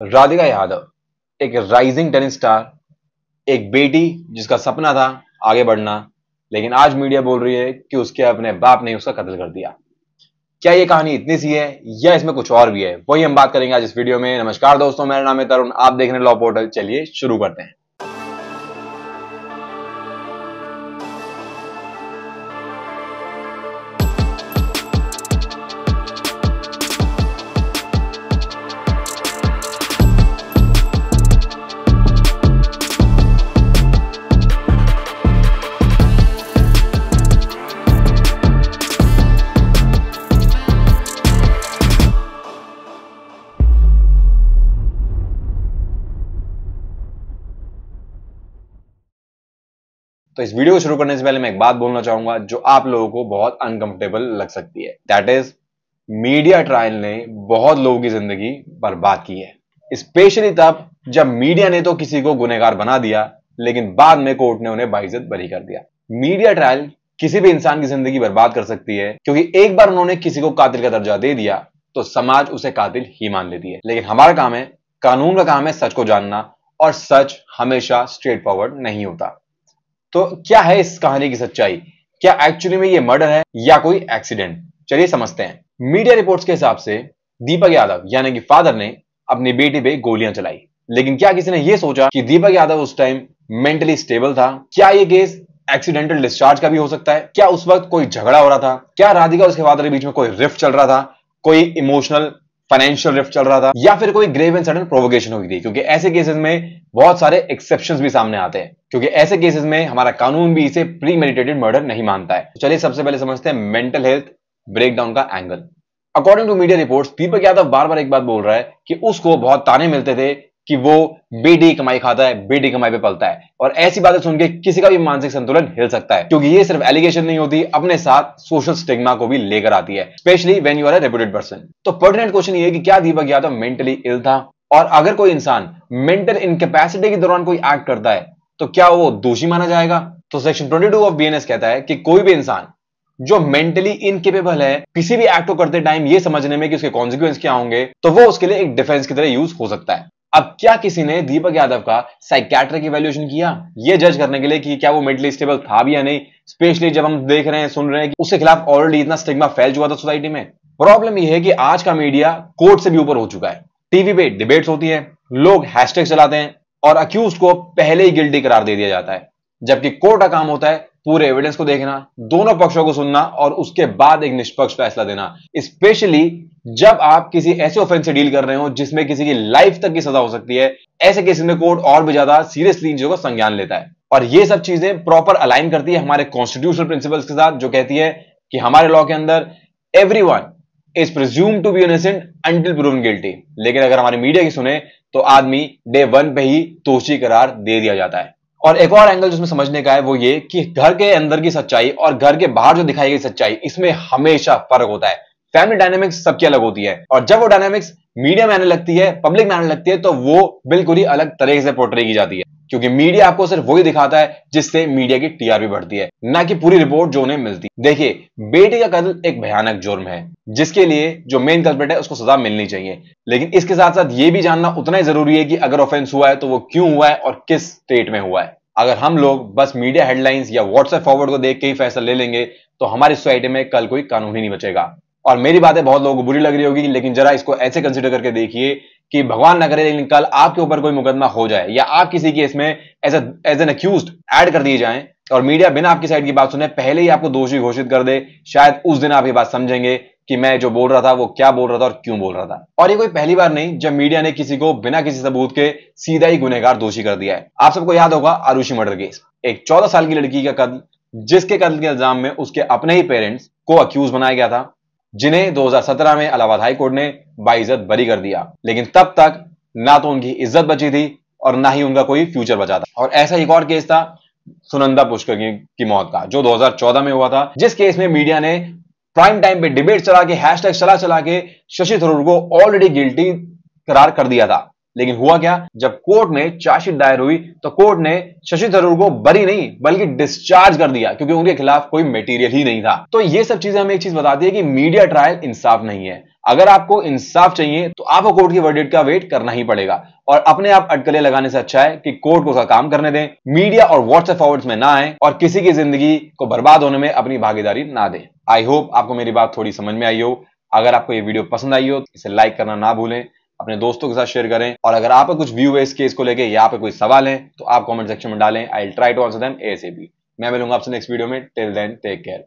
राधिका यादव एक rising tennis star, एक बेटी जिसका सपना था आगे बढ़ना, लेकिन आज मीडिया बोल रही है कि उसके अपने बाप ने उसका कत्ल कर दिया। क्या ये कहानी इतनी सी है या इसमें कुछ और भी है, वही हम बात करेंगे आज इस वीडियो में। नमस्कार दोस्तों, मेरा नाम है तरुण, आप देख रहे हैं लॉ पोर्टल। चलिए शुरू करते हैं। तो इस वीडियो को शुरू करने से पहले मैं एक बात बोलना चाहूंगा जो आप लोगों को बहुत अनकंफर्टेबल लग सकती है। दैट इज, मीडिया ट्रायल ने बहुत लोगों की जिंदगी बर्बाद की है, स्पेशली तब जब मीडिया ने तो किसी को गुनहगार बना दिया, लेकिन बाद में कोर्ट ने उन्हें बाइज्जत बरी कर दिया। मीडिया ट्रायल किसी भी इंसान की जिंदगी बर्बाद कर सकती है, क्योंकि एक बार उन्होंने किसी को कातिल का दर्जा दे दिया तो समाज उसे कातिल ही मान लेती है। लेकिन हमारा काम है, कानून का काम है सच को जानना, और सच हमेशा स्ट्रेट फॉरवर्ड नहीं होता। तो क्या है इस कहानी की सच्चाई? क्या एक्चुअली में ये मर्डर है या कोई एक्सीडेंट? चलिए समझते हैं। मीडिया रिपोर्ट्स के हिसाब से दीपक यादव यानी कि फादर ने अपनी बेटी पे गोलियां चलाई, लेकिन क्या किसी ने यह सोचा कि दीपक यादव उस टाइम मेंटली स्टेबल था? क्या यह केस एक्सीडेंटल डिस्चार्ज का भी हो सकता है? क्या उस वक्त कोई झगड़ा हो रहा था? क्या राधिका और उसके फादर के बीच में कोई रिफ्ट चल रहा था, कोई इमोशनल फाइनेंशियल रिफ्ट चल रहा था, या फिर कोई ग्रेव एंड सडन प्रोवोकेशन हुई थी? क्योंकि ऐसे केसेस में बहुत सारे एक्सेप्शंस भी सामने आते हैं, क्योंकि ऐसे केसेस में हमारा कानून भी इसे प्री मेडिटेटेड मर्डर नहीं मानता है। तो चलिए सबसे पहले समझते हैं मेंटल हेल्थ ब्रेकडाउन का angle. According to media reports, Deepak Yadav बार बार एक बात बोल रहा है कि उसको बहुत ताने मिलते थे कि वो बेटी कमाई खाता है, बेटी कमाई पे पलता है, और ऐसी बातें सुन के किसी का भी मानसिक संतुलन हिल सकता है, क्योंकि ये सिर्फ एलिगेशन नहीं होती, अपने साथ सोशल स्टिग्मा को भी लेकर आती है, specially when you are a reputed person. तो पर्टिनेंट क्वेश्चन ये है कि क्या दीपक यादव मेंटली इल था? और अगर कोई इंसान मेंटल इनकैपेसिटी के दौरान कोई एक्ट करता है तो क्या वो दोषी माना जाएगा? तो सेक्शन 22 ऑफ बीएनएस कहता है कि कोई भी इंसान जो मेंटली इनकेपेबल है किसी भी एक्ट को करते टाइम ये समझने में कि उसके कॉन्सिक्वेंस क्या होंगे, तो वो उसके लिए एक डिफेंस की तरह यूज हो सकता है। अब क्या किसी ने दीपक यादव का साइकियाट्रिक इवैल्यूएशन किया ये जज करने के लिए कि क्या वो मेंटली स्टेबल था भी या नहीं, स्पेशली जब हम देख रहे हैं, सुन रहे हैं कि उसके खिलाफ ऑलरेडी इतना स्टिग्मा फैल चुका था सोसाइटी में? प्रॉब्लम यह है कि आज का मीडिया कोर्ट से भी ऊपर हो चुका है। टीवी पे डिबेट्स होती है, लोग हैशटैग चलाते हैं और अक्यूज को पहले ही गिल्टी करार दे दिया जाता है, जबकि कोर्ट का काम होता है पूरे एविडेंस को देखना, दोनों पक्षों को सुनना और उसके बाद एक निष्पक्ष फैसला देना, स्पेशली जब आप किसी ऐसे ऑफेंस से डील कर रहे हो जिसमें किसी की लाइफ तक की सजा हो सकती है। ऐसे केस में कोर्ट और भी ज्यादा सीरियसली इन चीजों का संज्ञान लेता है, और ये सब चीजें प्रॉपर अलाइन करती है हमारे कॉन्स्टिट्यूशनल प्रिंसिपल्स के साथ, जो कहती है कि हमारे लॉ के अंदर everyone is presumed to be innocent until proven guilty. लेकिन अगर हमारी मीडिया की सुने तो आदमी डे 1 पे ही दोषी करार दे दिया जाता है। और एक और एंगल जिसमें समझने का है वो ये कि घर के अंदर की सच्चाई और घर के बाहर जो दिखाई गई सच्चाई, इसमें हमेशा फर्क होता है। फैमिली डायनेमिक्स सबकी अलग होती है, और जब वो डायनेमिक्स मीडिया में आने लगती है, पब्लिक में आने लगती है, तो वो बिल्कुल ही अलग तरीके से पोर्ट्रे की जाती है, क्योंकि मीडिया आपको सिर्फ वही दिखाता है जिससे मीडिया की टीआरपी बढ़ती है, ना कि पूरी रिपोर्ट जो उन्हें मिलती। देखिए, बेटी का कत्ल एक भयानक जुर्म है जिसके लिए जो मेन कल्प्रिट है उसको सजा मिलनी चाहिए, लेकिन इसके साथ साथ यह भी जानना उतना ही जरूरी है कि अगर ऑफेंस हुआ है तो वो क्यों हुआ है और किस स्टेट में हुआ है। अगर हम लोग बस मीडिया हेडलाइंस या व्हाट्सएप फॉरवर्ड को देख के ही फैसला ले लेंगे तो हमारी सोसाइटी में कल कोई कानून ही नहीं बचेगा। और मेरी बातें बहुत लोगों को बुरी लग रही होगी, लेकिन जरा इसको ऐसे कंसीडर करके देखिए कि भगवान ना करे लेकिन कल आपके ऊपर कोई मुकदमा हो जाए या आप किसी केस में एज एन अक्यूज्ड ऐड कर दिए जाएं और मीडिया बिना आपकी साइड की बात सुने पहले ही आपको दोषी घोषित कर दे, शायद उस दिन आप ये बात समझेंगे कि मैं जो बोल रहा था वो क्या बोल रहा था और क्यों बोल रहा था। और ये कोई पहली बार नहीं जब मीडिया ने किसी को बिना किसी सबूत के सीधा ही गुनहगार दोषी कर दिया है। आप सबको याद होगा आरुषि मर्डर केस, एक 14 साल की लड़की का कत्ल, जिसके कत्ल के इल्जाम में उसके अपने ही पेरेंट्स को अक्यूज बनाया गया था, जिन्हें 2017 में इलाहाबाद हाई कोर्ट ने बाइज्जत बरी कर दिया। लेकिन तब तक ना तो उनकी इज्जत बची थी और ना ही उनका कोई फ्यूचर बचा था। और ऐसा एक और केस था सुनंदा पुष्कर की मौत का, जो 2014 में हुआ था, जिस केस में मीडिया ने प्राइम टाइम पे डिबेट चला के, हैशटैग चला के शशि थरूर को ऑलरेडी गिल्टी करार कर दिया था। लेकिन हुआ क्या, जब कोर्ट में चार्जशीट दायर हुई तो कोर्ट ने शशि थरूर को बरी नहीं बल्कि डिस्चार्ज कर दिया, क्योंकि उनके खिलाफ कोई मटेरियल ही नहीं था। तो ये सब चीजें हमें एक चीज बताती है कि मीडिया ट्रायल इंसाफ नहीं है। अगर आपको इंसाफ चाहिए तो आपको कोर्ट की वर्डिक्ट का वेट करना ही पड़ेगा और अपने आप अटकलें लगाने से अच्छा है कि कोर्ट को उसका काम करने दें, मीडिया और व्हाट्सएप फॉरवर्ड्स में ना आए और किसी की जिंदगी को बर्बाद होने में अपनी भागीदारी ना दें। आई होप आपको मेरी बात थोड़ी समझ में आई हो। अगर आपको ये वीडियो पसंद आई हो तो इसे लाइक करना ना भूलें, अपने दोस्तों के साथ शेयर करें और अगर आप कुछ व्यू है इस केस को लेके या पे कोई सवाल है तो आप कमेंट सेक्शन में डालें। I will try to answer them ASAP. मैं मिलूंगा आपसे नेक्स्ट वीडियो में। Till then take care.